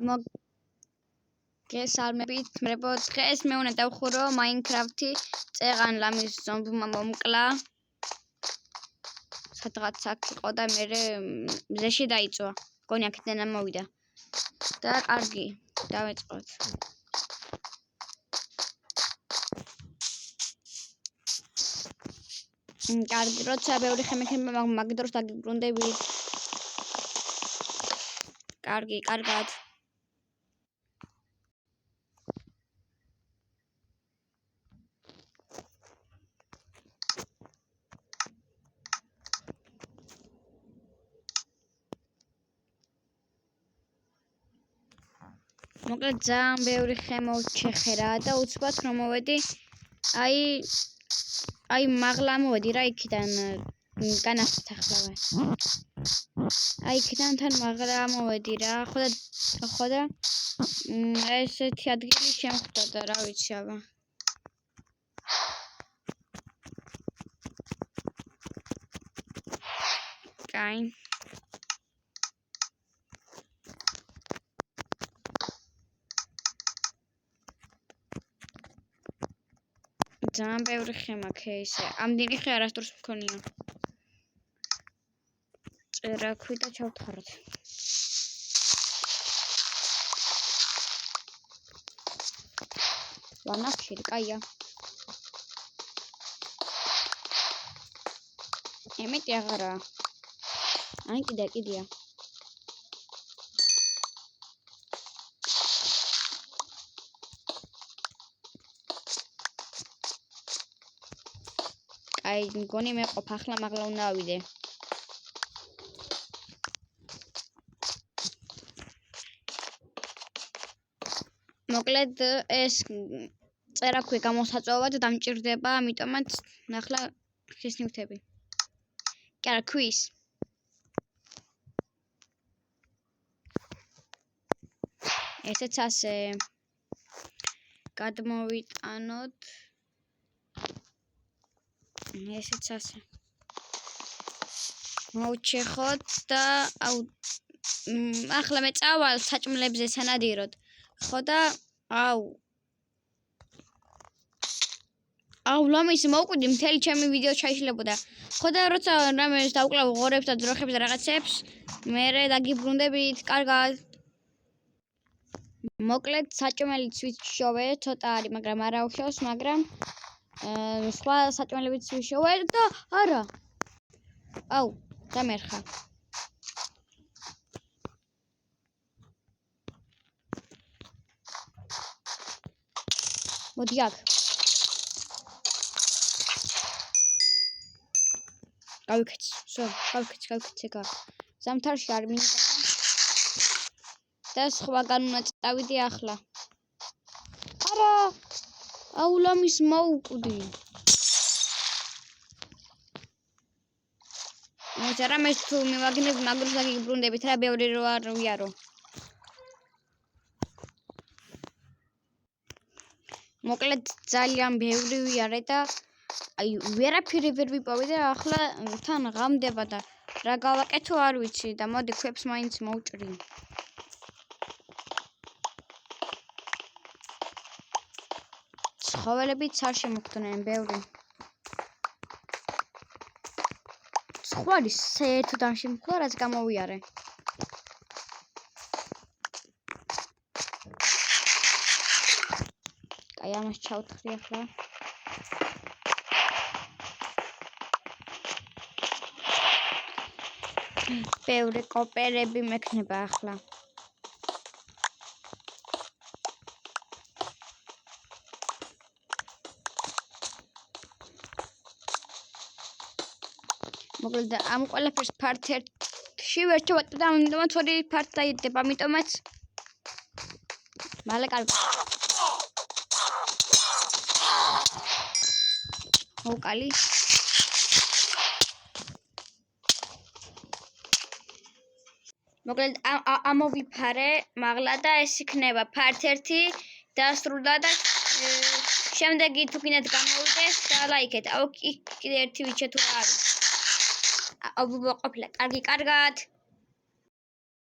მოგესალმებით, დღეს მე უნდა დავხურო Minecraft-ი, წეღან ლამის ზომბმა მომკლა. სადღაც აქ იყო და მე მზეში დაიწვა. მგონი აქედან ამოვიდა. და კარგი, დავეწყოთ. კარგი, როცა ბევრი ხე მექნება მაგ დროს დაგიბრუნდებით. კარგი, კარგად. მოკლედ ძალიან ბევრი ხე მოვჩეხერა და უცბად რომ მოვედი აი მაღლა მოვედი რა იქიდან განახეთ ახლა აი იქიდან თან მაღლა მოვედი რა ხო და ესეთი ადგილი შემხვდა და რა ვიცი აბა კაი ძალიან ბევრი ხე მაქვს ესე ამდენი ხე არასდროს მქონია წერაქვი და ჩავთხაროთ ვანახშირი კაია ემეტი აღარა აი კიდია აი მგონი მე ყოფ ახლა მაღლა უნდა ავიდე მოკლედ ეს წერაქვი გამოსაწვევად დამჭირდება ამიტომაც ახლა ხის ნივთები კი არა ქვის ესეც ასე გადმოვიტანოთ ესეც ასე მოვჩეხოთ და ახლა მე წავალ საჭმლებზე სანადიროდ ხო და ლამის მოვკვდი მთელი ჩემი ვიდეო ჩაიშლებოდა ხო და როცა რამეს დავკლავ ღორებს და ძროხებს და რაღაცებს მე დაგიბრუნდებით კარგად მოკლედ საჭმელიც ვიშოვე ცოტა არის მაგრამ არა უშავს მაგრამ სხვა საჭმელებიც ვიშოვე და არა დამერხა მოდი აქ გავიქეც ეგა ზამთარში არ მინდა და სხვაგან უნდა წავიდე ახლა არა ლამის მოვკვდი რამეს თუ მივაგნებ მაგას დაგიბრუნდებით რა ბევრი რო არ ვიარო მოკლედ ძალიან ბევრი ვიარე და აი ვერაფერი ვერ ვიპოვე და ახლა თან ღამდება და რა გავაკეთო არ ვიცი და მოდი ქვებს მაინც მოვჭრი ცხოველებიც არ შემოგვდნენ ბევრი სხვარი საერთოდ შემოგვდა რაც გამოვიარე აი ამას ჩავთხრი ახლა ბევრი კოპერები მექნება ახლა მოკლედ ამ ყველაფერს ფართ ერთში ვერ ჩავატყდა და ამიტომაც ორი ფართ დაიდება ამიტომაც მალე კარგი მოვკალი მოკლედ ამოვიფარე მაღლა და ეს იქნება ფართ ერთი დასრულდა და შემდეგი თუ კიდე გამოვიდეს და ლაიქეთ კიდე ერთი ვიჩე თუ რა არის ყოფილა კარგად